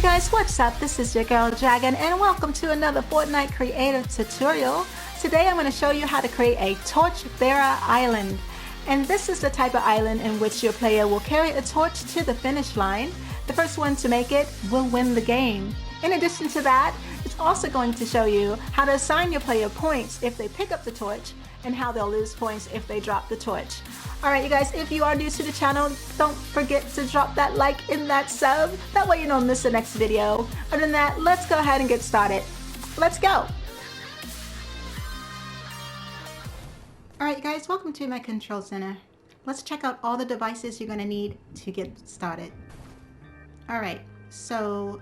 Hey guys, what's up? This is your girl Dragon and welcome to another Fortnite Creative tutorial. Today I'm going to show you how to create a Torchbearer Island. And this is the type of island in which your player will carry a torch to the finish line. The first one to make it will win the game. In addition to that, it's also going to show you how to assign your player points if they pick up the torch and how they'll lose points if they drop the torch. Alright you guys, if you are new to the channel, don't forget to drop that like and that sub. That way you don't miss the next video. Other than that, let's go ahead and get started. Let's go! Alright you guys, welcome to my control center. Let's check out all the devices you're going to need to get started. Alright, so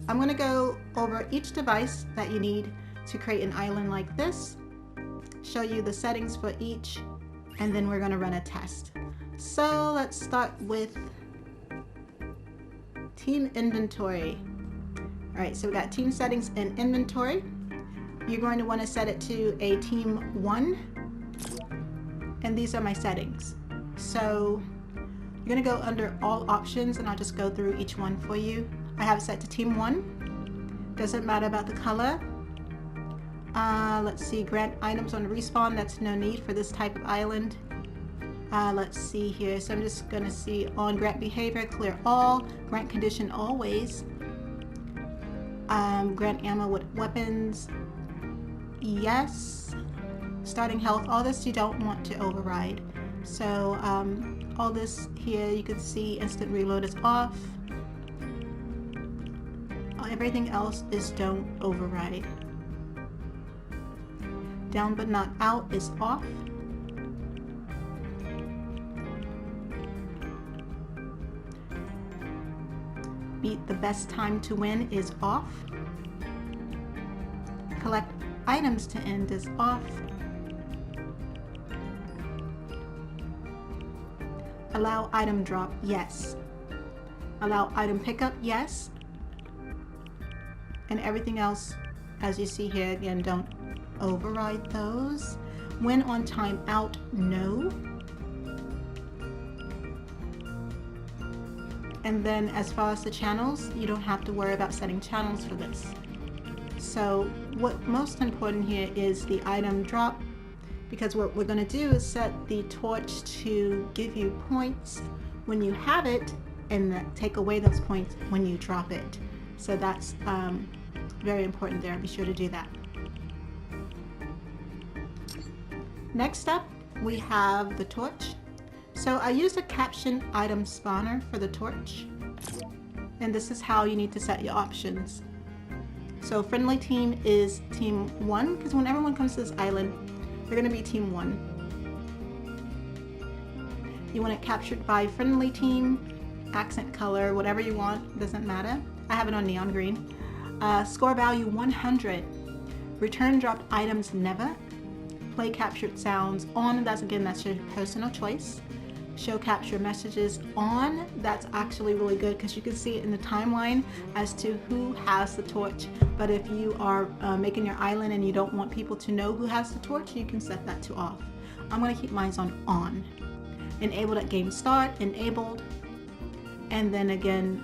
I'm going to go over each device that you need to create an island like this, show you the settings for each, and then we're going to run a test. So let's start with team inventory. Alright, so we got team settings and inventory. You're going to want to set it to a team 1, and these are my settings. So you're going to go under all options and I'll just go through each one for you. I have it set to team 1. Doesn't matter about the color. Let's see, grant items on respawn. That's no need for this type of island. Let's see here. So I'm just going to see on grant behavior, clear all, grant condition always, grant ammo with weapons, yes, starting health. All this you don't want to override. So all this here you can see instant reload is off. Everything else is don't override. Down but not out is off. Beat the best time to win is off. Collect items to end is off. Allow item drop, yes. Allow item pickup, yes. And everything else, as you see here, again, don't override those. When on timeout, no. And then as far as the channels, you don't have to worry about setting channels for this. So what most important here is the item drop, because what we're going to do is set the torch to give you points when you have it and take away those points when you drop it. So that's very important there. Be sure to do that. Next up, we have the torch. So I used a caption item spawner for the torch. And this is how you need to set your options. So friendly team is team 1, because when everyone comes to this island, they're going to be team 1. You want it captured by friendly team, accent color, whatever you want, doesn't matter. I have it on neon green. Score value 100. Return dropped items never. Play captured sounds on. That's your personal choice. Show capture messages on. That's actually really good because you can see it in the timeline as to who has the torch. But if you are making your island and you don't want people to know who has the torch, you can set that to off. I'm going to keep mine on. Enabled at game start. Enabled. And then again,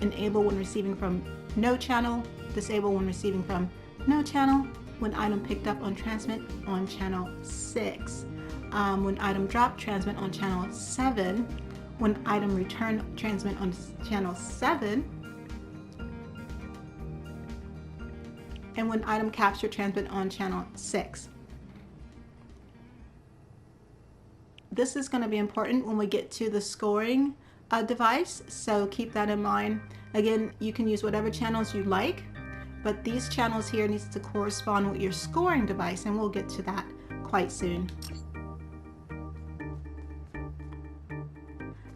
enable when receiving from no channel, disable when receiving from no channel, when item picked up on transmit on channel 6, when item drop transmit on channel 7, when item return transmit on channel 7, and when item capture transmit on channel 6. This is going to be important when we get to the scoring device, so keep that in mind. Again, you can use whatever channels you like, but these channels here needs to correspond with your scoring device, and we'll get to that quite soon.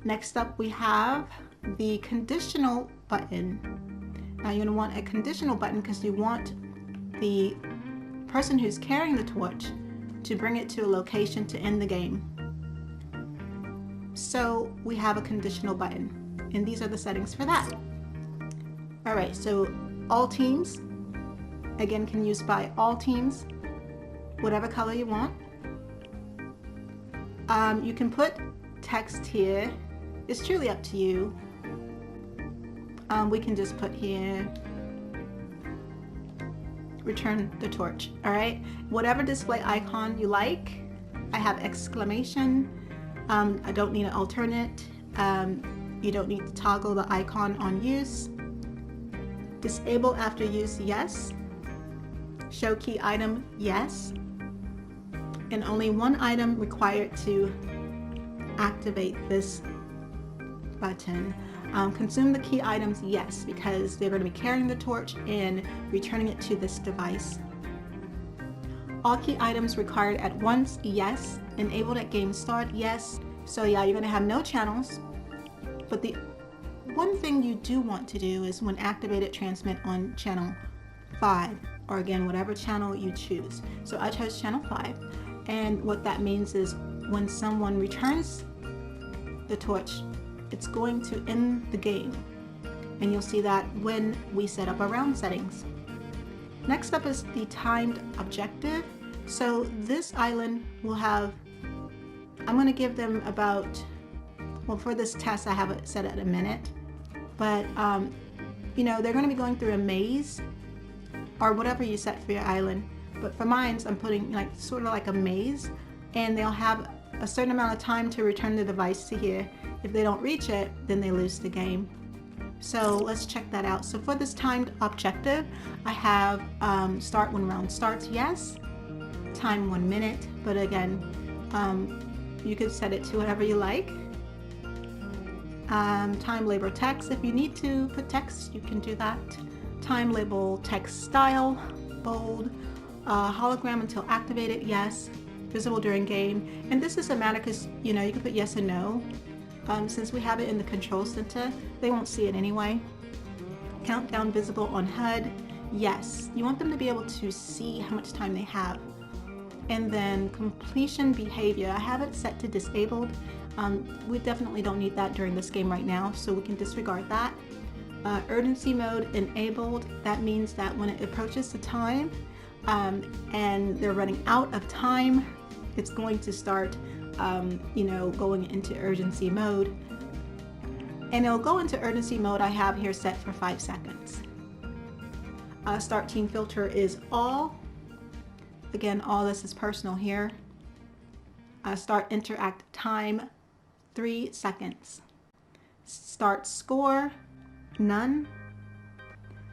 Next up, we have the conditional button. Now you're going to want a conditional button because you want the person who's carrying the torch to bring it to a location to end the game. So we have a conditional button, and these are the settings for that. Alright, so all teams, again, can use by all teams, whatever color you want. You can put text here. It's truly up to you. we can just put here, return the torch. All right, whatever display icon you like. I have exclamation. I don't need an alternate. You don't need to toggle the icon on use. Disable after use, yes. Show key item, yes. And only one item required to activate this button. Consume the key items, yes, because they're going to be carrying the torch and returning it to this device. All key items required at once, yes. Enabled at game start, yes. So yeah, you're going to have no channels. But the one thing you do want to do is when activated, transmit on channel 5, or again, whatever channel you choose. So I chose channel 5. And what that means is when someone returns the torch, it's going to end the game. And you'll see that when we set up our round settings. Next up is the timed objective. So this island will have, I'm going to give them about, well, for this test I have it set at a minute, but you know, they're going to be going through a maze or whatever you set for your island. But for mine, I'm putting like sort of like a maze, and they'll have a certain amount of time to return the device to here. If they don't reach it, then they lose the game. So let's check that out. So for this timed objective, I have start when round starts, yes. Time 1 minute, but again, you could set it to whatever you like. Time label text, if you need to put text, you can do that. Time label text style, bold. Hologram until activated, yes. Visible during game. And this is a matter because, you know, you can put yes and no. Since we have it in the control center, they won't see it anyway. Countdown visible on HUD, yes. You want them to be able to see how much time they have. And then completion behavior, I have it set to disabled. We definitely don't need that during this game right now, so we can disregard that. Urgency mode enabled, that means that when it approaches the time and they're running out of time, it's going to start you know, going into urgency mode. And it'll go into urgency mode I have here set for 5 seconds. Start team filter is all. Again, all this is personal here. Start interact time, 3 seconds. Start score, none.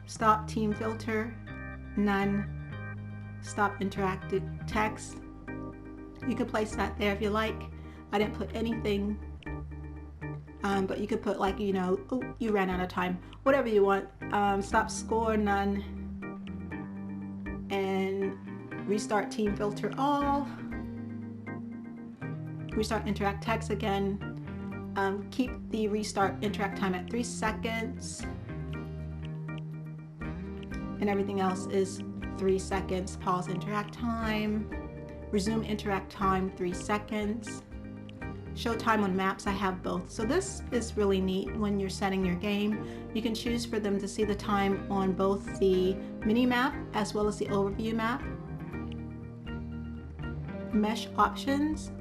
Stop team filter, none. Stop interactive text. You could place that there if you like. I didn't put anything, but you could put like, you know, oh, you ran out of time, whatever you want. Stop score, none. And restart team filter all. Restart interact text again. Keep the restart interact time at 3 seconds. And everything else is 3 seconds. Pause interact time. Resume interact time, 3 seconds. Show time on maps, I have both. So this is really neat when you're setting your game. You can choose for them to see the time on both the mini map as well as the overview map. Mesh options.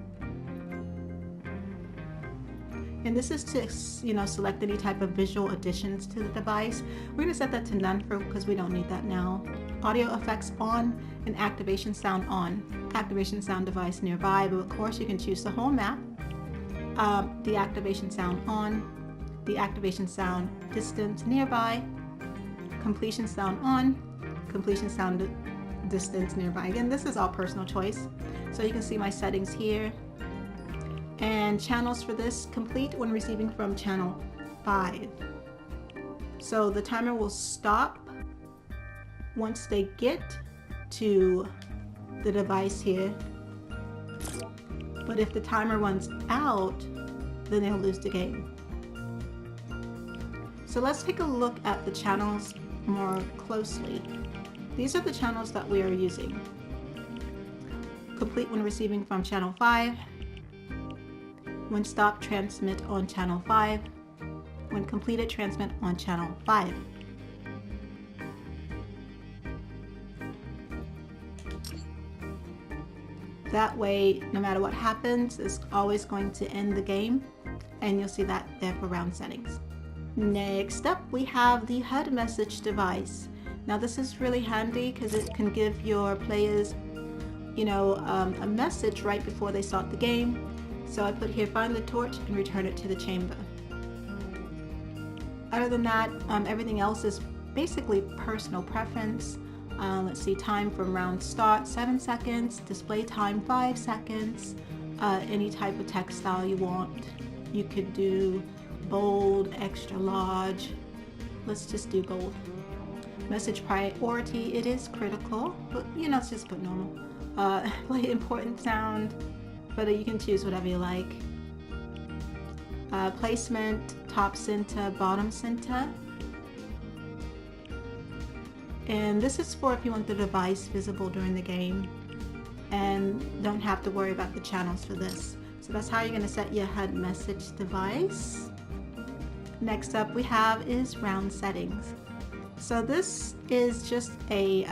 And this is to, you know, select any type of visual additions to the device. We're going to set that to none because we don't need that now. Audio effects on and activation sound on. Activation sound device nearby, but of course you can choose the whole map. Deactivation sound on. Deactivation sound distance nearby. Completion sound on. Completion sound distance nearby. Again, this is all personal choice. So you can see my settings here. And channels for this, complete when receiving from channel 5. So the timer will stop once they get to the device here. But if the timer runs out, then they'll lose the game. So let's take a look at the channels more closely. These are the channels that we are using. Complete when receiving from channel 5. When stopped, transmit on channel 5. When completed, transmit on channel 5. That way, no matter what happens, it's always going to end the game, and you'll see that there for round settings. Next up, we have the HUD message device. Now this is really handy because it can give your players, a message right before they start the game. So I put here, find the torch and return it to the chamber. Other than that, everything else is basically personal preference. Let's see, time from round start, 7 seconds, display time, 5 seconds, any type of text style you want. You could do bold, extra large. Let's just do bold. Message priority, it is critical, but let's just put normal. Play important sound, but you can choose whatever you like. Placement, top center, bottom center. And this is for if you want the device visible during the game and don't have to worry about the channels for this. So that's how you're going to set your HUD message device. Next up we have is round settings. So this is just a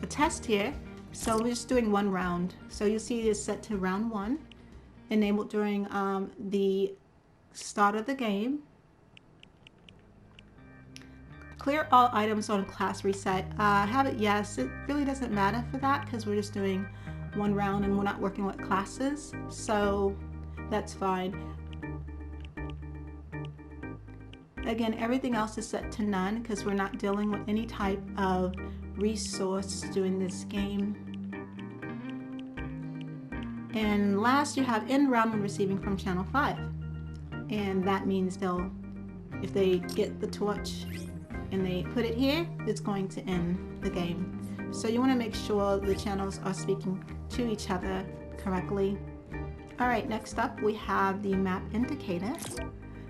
test here. So we're just doing one round. So you'll see it's set to round 1, enabled during the start of the game. Clear all items on class reset. Have it yes. It really doesn't matter for that because we're just doing one round and we're not working with classes. So that's fine. Again, everything else is set to none because we're not dealing with any type of resource during this game. And last, you have end round when receiving from channel 5. And that means if they get the torch and they put it here, it's going to end the game. So you want to make sure the channels are speaking to each other correctly. Alright, next up we have the map indicator.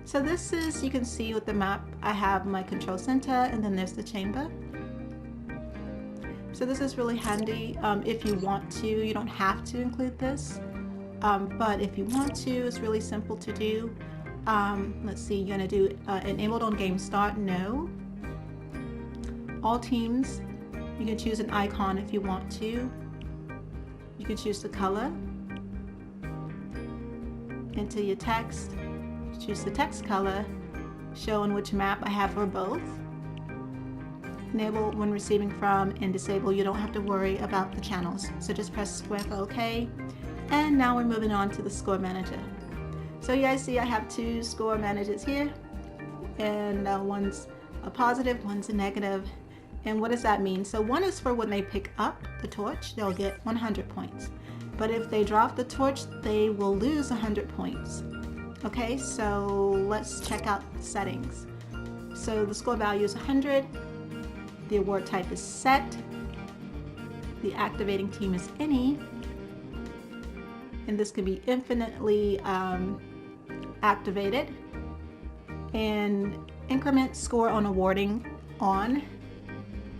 So this is, you can see with the map, I have my control center and then there's the chamber. So this is really handy if you want to. You don't have to include this, but if you want to, it's really simple to do. Let's see, you're going to do enabled on game start, no. All teams, you can choose an icon if you want to. You can choose the color. Enter your text, choose the text color, show on which map I have for both. Enable when receiving from and disable. You don't have to worry about the channels. So just press square for OK. And now we're moving on to the score manager. So you guys see I have 2 score managers here. And one's a positive, one's a negative. And what does that mean? So one is for when they pick up the torch, they'll get 100 points. But if they drop the torch, they will lose 100 points. Okay, so let's check out the settings. So the score value is 100. The award type is set. The activating team is any. And this can be infinitely activated. And increment score on awarding on.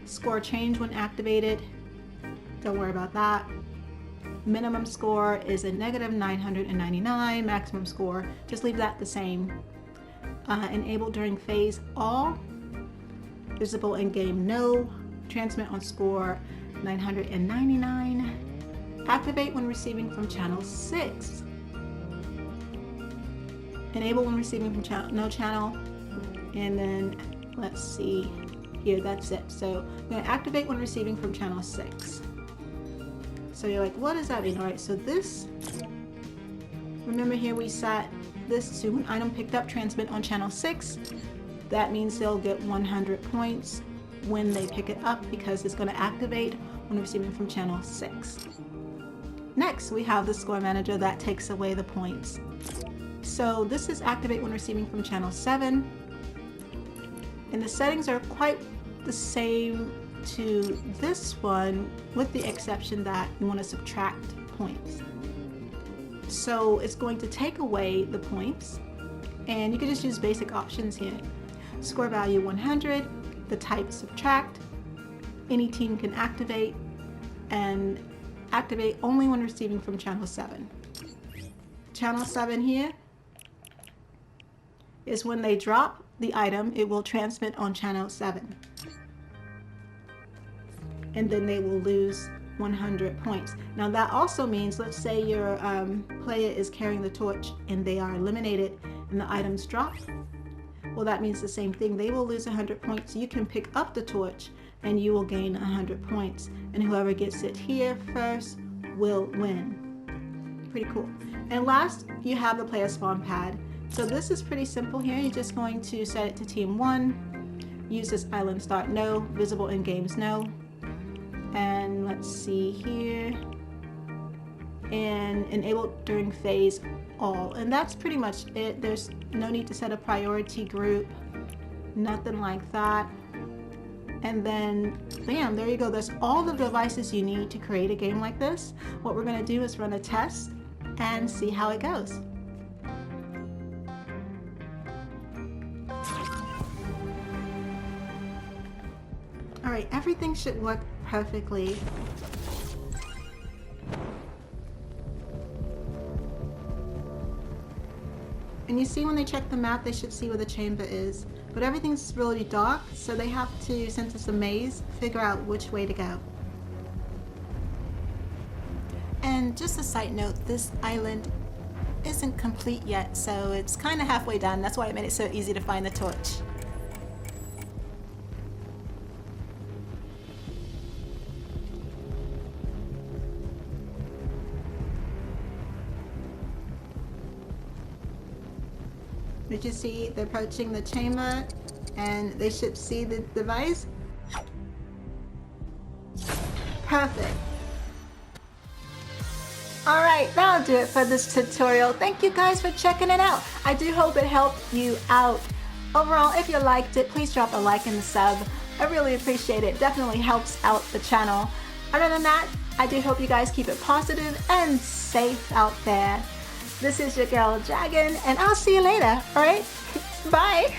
Score change when activated. Don't worry about that. Minimum score is a negative 999. Maximum score, just leave that the same. Enable during phase, all. Visible in game, no. Transmit on score 999. Activate when receiving from channel 6. Enable when receiving from no channel. And then let's see here, that's it. So I'm going to activate when receiving from channel 6. So you're like, what does that mean? Alright, so this, remember here we set this to an item picked up, transmit on channel 6. That means they'll get 100 points when they pick it up because it's going to activate when receiving from channel 6. Next, we have the score manager that takes away the points. So this is activate when receiving from channel 7. And the settings are quite the same to this one, with the exception that you want to subtract points. So it's going to take away the points, and you can just use basic options here. Score value 100, the type subtract, any team can activate, and activate only when receiving from channel 7. Channel 7 here is when they drop the item, it will transmit on channel 7. And then they will lose 100 points. Now that also means, let's say your player is carrying the torch and they are eliminated and the items drop. well, that means the same thing. They will lose 100 points. You can pick up the torch and you will gain 100 points. And whoever gets it here first will win. Pretty cool. And last, you have the player spawn pad. So this is pretty simple here. You're just going to set it to team 1. Use this island start no, visible in games no. And let's see here. And enable during phase all. And that's pretty much it. There's no need to set a priority group. Nothing like that. And then bam, there you go. There's all the devices you need to create a game like this. What we're going to do is run a test and see how it goes. All right, everything should work perfectly. And you see when they check the map, they should see where the chamber is. But everything's really dark, so they have to, since it's a maze, figure out which way to go. And just a side note, this island isn't complete yet, so it's kind of halfway done. That's why it made it so easy to find the torch. Did you see they're approaching the chamber and they should see the device? Perfect. Alright, that'll do it for this tutorial. Thank you guys for checking it out. I do hope it helped you out. Overall, if you liked it, please drop a like and a sub. I really appreciate it. Definitely helps out the channel. Other than that, I do hope you guys keep it positive and safe out there. This is your girl Dragon, and I'll see you later, alright? Bye!